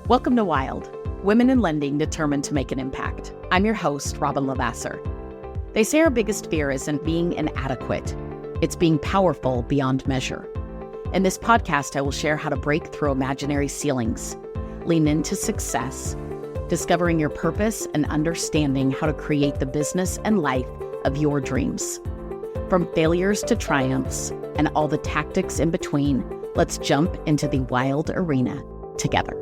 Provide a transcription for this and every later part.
Welcome to Wild, Women in Lending Determined to Make an Impact. I'm your host, Robyn LaVassaur. They say our biggest fear isn't being inadequate, it's being powerful beyond measure. In this podcast, I will share how to break through imaginary ceilings, lean into success, discovering your purpose, and understanding how to create the business and life of your dreams. From failures to triumphs and all the tactics in between, let's jump into the wild arena together.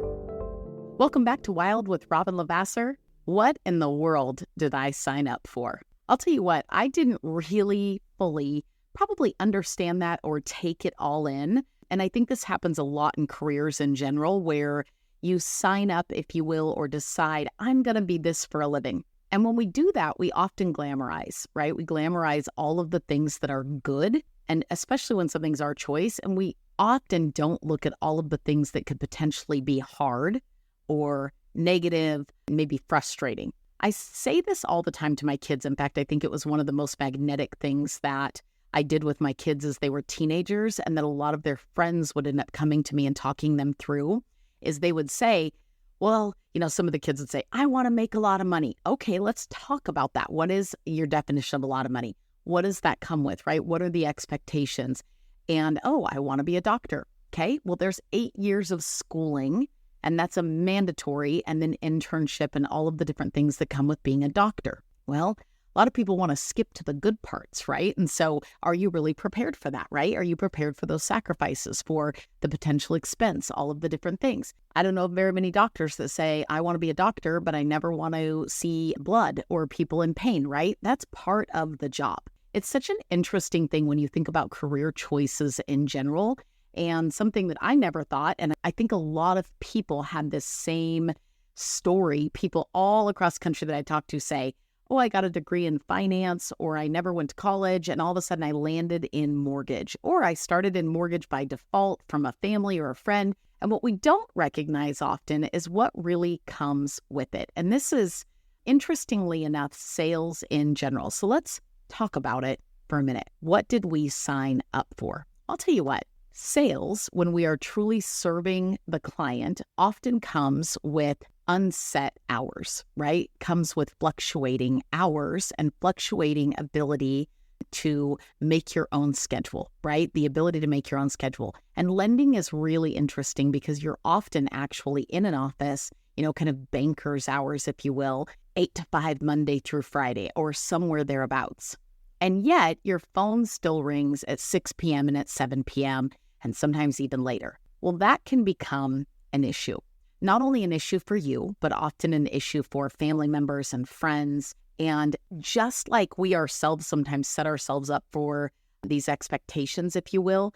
Welcome back to Wild with Robyn LaVassaur. What in the world did I sign up for? I'll tell you what, I didn't really fully probably understand that or take it all in. And I think this happens a lot in careers in general, where you sign up, if you will, or decide, I'm going to be this for a living. And when we do that, we often glamorize, right? We glamorize all of the things that are good, and especially when something's our choice. And we often don't look at all of the things that could potentially be hard or negative, maybe frustrating. I say this all the time to my kids. In fact, I think it was one of the most magnetic things that I did with my kids as they were teenagers, and that a lot of their friends would end up coming to me and talking them through, is they would say, well, some of the kids would say, I want to make a lot of money. Okay, let's talk about that. What is your definition of a lot of money? What does that come with, right? What are the expectations? And, I want to be a doctor. Okay, well, there's 8 years of schooling, and that's a mandatory, and then internship and all of the different things that come with being a doctor. Well, a lot of people want to skip to the good parts, right? And so are you really prepared for that, right? Are you prepared for those sacrifices, for the potential expense, all of the different things? I don't know of very many doctors that say, I want to be a doctor, but I never want to see blood or people in pain, right? That's part of the job. It's such an interesting thing when you think about career choices in general, and something that I never thought, and I think a lot of people had this same story. People all across the country that I talk to say, I got a degree in finance, or I never went to college, and all of a sudden I landed in mortgage, or I started in mortgage by default from a family or a friend. And what we don't recognize often is what really comes with it. And this is, interestingly enough, sales in general. So let's talk about it for a minute. What did we sign up for? I'll tell you what. Sales, when we are truly serving the client, often comes with unset hours, right? Comes with fluctuating hours and fluctuating ability to make your own schedule, right? The ability to make your own schedule. And lending is really interesting because you're often actually in an office, kind of banker's hours, if you will, 8 to 5 Monday through Friday, or somewhere thereabouts. And yet your phone still rings at 6 p.m. and at 7 p.m. and sometimes even later. Well, that can become an issue. Not only an issue for you, but often an issue for family members and friends. And just like we ourselves sometimes set ourselves up for these expectations, if you will,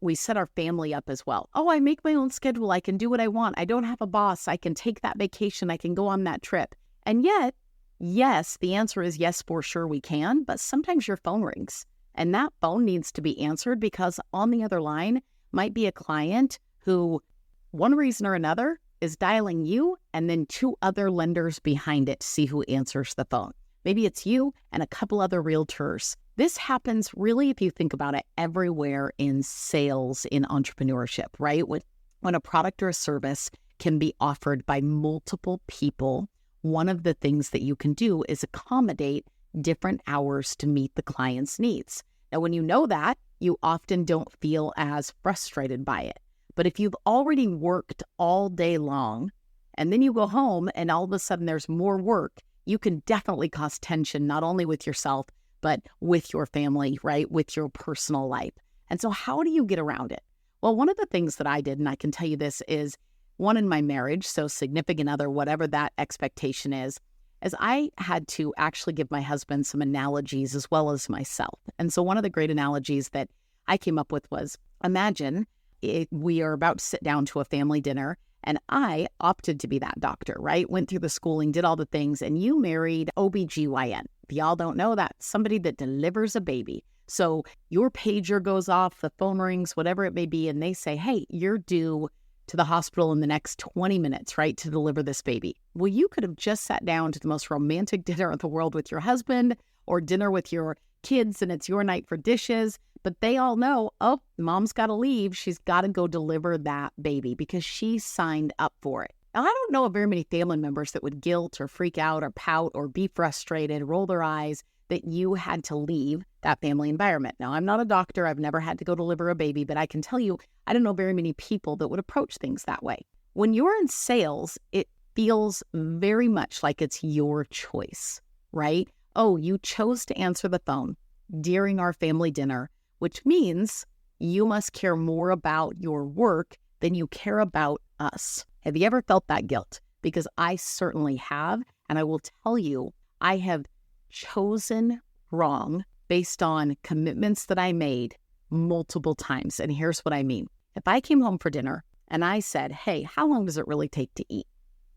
we set our family up as well. I make my own schedule. I can do what I want. I don't have a boss. I can take that vacation. I can go on that trip. And yet, yes, the answer is yes, for sure we can. But sometimes your phone rings. And that phone needs to be answered because on the other line might be a client who, one reason or another, is dialing you and then 2 other lenders behind it to see who answers the phone. Maybe it's you and a couple other realtors. This happens really, if you think about it, everywhere in sales, in entrepreneurship, right? When a product or a service can be offered by multiple people, one of the things that you can do is accommodate different hours to meet the client's needs. Now, when you know that, you often don't feel as frustrated by it. But if you've already worked all day long and then you go home and all of a sudden there's more work, you can definitely cause tension, not only with yourself, but with your family, right? With your personal life. And so how do you get around it? Well, one of the things that I did, and I can tell you this, is one in my marriage, so significant other, whatever that expectation is I had to actually give my husband some analogies as well as myself. And so one of the great analogies that I came up with was, imagine we are about to sit down to a family dinner, and I opted to be that doctor, right? Went through the schooling, did all the things, and you married OBGYN. If y'all don't know that, somebody that delivers a baby. So your pager goes off, the phone rings, whatever it may be, and they say, hey, you're due to the hospital in the next 20 minutes, right, to deliver this baby. Well, you could have just sat down to the most romantic dinner in the world with your husband, or dinner with your kids, and it's your night for dishes. But they all know, mom's got to leave. She's got to go deliver that baby because she signed up for it. Now, I don't know of very many family members that would guilt or freak out or pout or be frustrated, roll their eyes that you had to leave that family environment. Now, I'm not a doctor. I've never had to go deliver a baby, but I can tell you, I don't know very many people that would approach things that way. When you're in sales, it feels very much like it's your choice, right? Oh, you chose to answer the phone during our family dinner, which means you must care more about your work than you care about us. Have you ever felt that guilt? Because I certainly have. And I will tell you, I have chosen wrong based on commitments that I made multiple times. And here's what I mean. If I came home for dinner and I said, hey, how long does it really take to eat?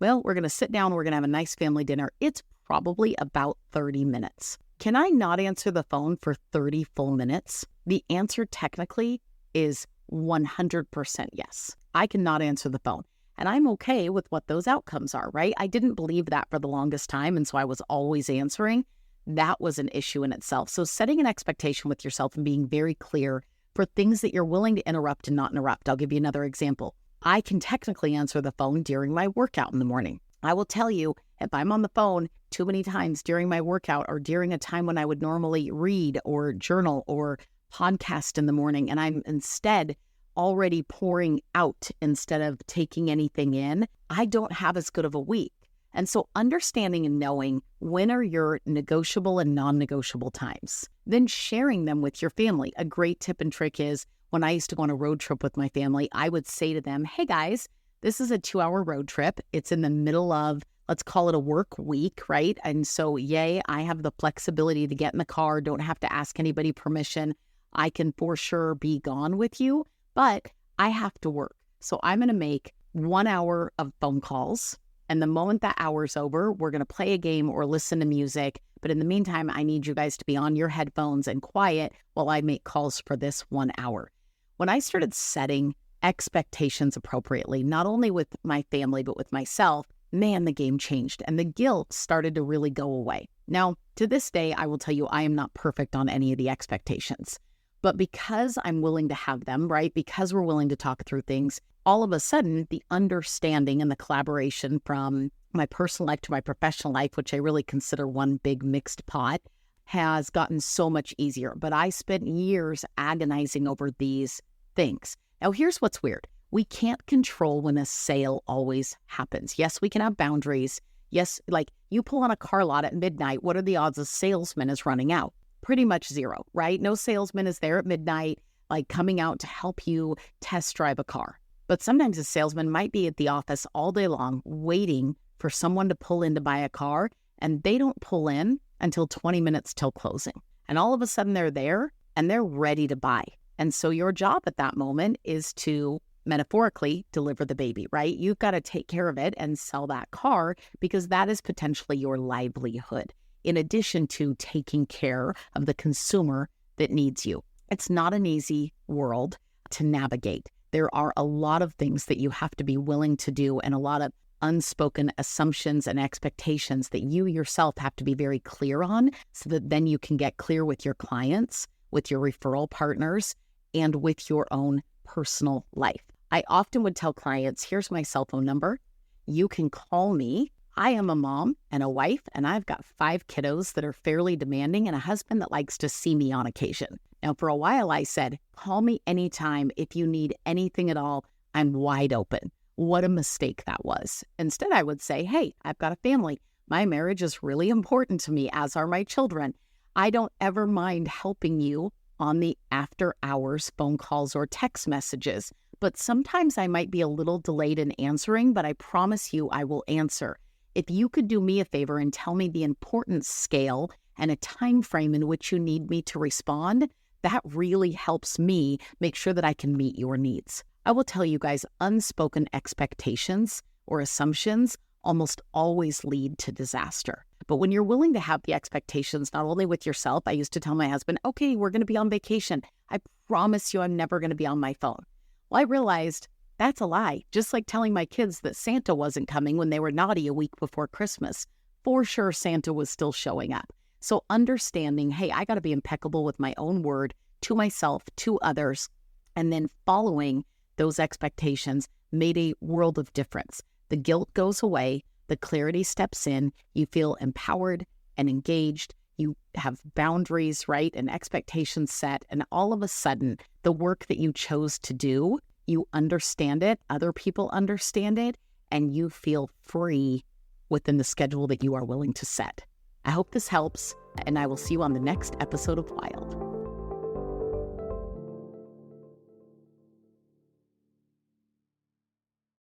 Well, we're going to sit down. We're going to have a nice family dinner. It's probably about 30 minutes. Can I not answer the phone for 30 full minutes? The answer technically is 100% yes. I cannot answer the phone. And I'm okay with what those outcomes are, right? I didn't believe that for the longest time. And so I was always answering. That was an issue in itself. So setting an expectation with yourself and being very clear for things that you're willing to interrupt and not interrupt. I'll give you another example. I can technically answer the phone during my workout in the morning. I will tell you, if I'm on the phone too many times during my workout or during a time when I would normally read or journal or podcast in the morning, and I'm instead already pouring out instead of taking anything in, I don't have as good of a week. And so understanding and knowing when are your negotiable and non-negotiable times, then sharing them with your family. A great tip and trick is when I used to go on a road trip with my family, I would say to them, hey guys, this is a 2-hour road trip. It's in the middle of, let's call it a work week, right? And so, yay, I have the flexibility to get in the car, don't have to ask anybody permission. I can for sure be gone with you, but I have to work. So I'm going to make 1 hour of phone calls. And the moment that hour's over, we're going to play a game or listen to music. But in the meantime, I need you guys to be on your headphones and quiet while I make calls for this 1 hour. When I started setting expectations appropriately, not only with my family, but with myself, man, the game changed and the guilt started to really go away. Now, to this day, I will tell you, I am not perfect on any of the expectations. But because I'm willing to have them, right? Because we're willing to talk through things, all of a sudden, the understanding and the collaboration from my personal life to my professional life, which I really consider one big mixed pot, has gotten so much easier. But I spent years agonizing over these things. Now, here's what's weird. We can't control when a sale always happens. Yes, we can have boundaries. Yes, like you pull on a car lot at midnight, what are the odds a salesman is running out? Pretty much zero, right? No salesman is there at midnight, like coming out to help you test drive a car. But sometimes a salesman might be at the office all day long waiting for someone to pull in to buy a car, and they don't pull in until 20 minutes till closing. And all of a sudden they're there and they're ready to buy. And so your job at that moment is to metaphorically deliver the baby, right? You've got to take care of it and sell that car because that is potentially your livelihood, in addition to taking care of the consumer that needs you. It's not an easy world to navigate. There are a lot of things that you have to be willing to do and a lot of unspoken assumptions and expectations that you yourself have to be very clear on so that then you can get clear with your clients, with your referral partners, and with your own personal life. I often would tell clients, here's my cell phone number. You can call me. I am a mom and a wife, and I've got 5 kiddos that are fairly demanding and a husband that likes to see me on occasion. Now, for a while, I said, call me anytime if you need anything at all. I'm wide open. What a mistake that was. Instead, I would say, hey, I've got a family. My marriage is really important to me, as are my children. I don't ever mind helping you on the after hours phone calls or text messages, but sometimes I might be a little delayed in answering, but I promise you I will answer. If you could do me a favor and tell me the importance scale and a time frame in which you need me to respond, that really helps me make sure that I can meet your needs. I will tell you guys, unspoken expectations or assumptions almost always lead to disaster. But when you're willing to have the expectations, not only with yourself, I used to tell my husband, okay, we're going to be on vacation. I promise you I'm never going to be on my phone. Well, I realized that's a lie. Just like telling my kids that Santa wasn't coming when they were naughty a week before Christmas. For sure, Santa was still showing up. So understanding, hey, I got to be impeccable with my own word to myself, to others, and then following those expectations made a world of difference. The guilt goes away, the clarity steps in, you feel empowered and engaged, you have boundaries, right, and expectations set, and all of a sudden, the work that you chose to do, you understand it, other people understand it, and you feel free within the schedule that you are willing to set. I hope this helps, and I will see you on the next episode of Wild.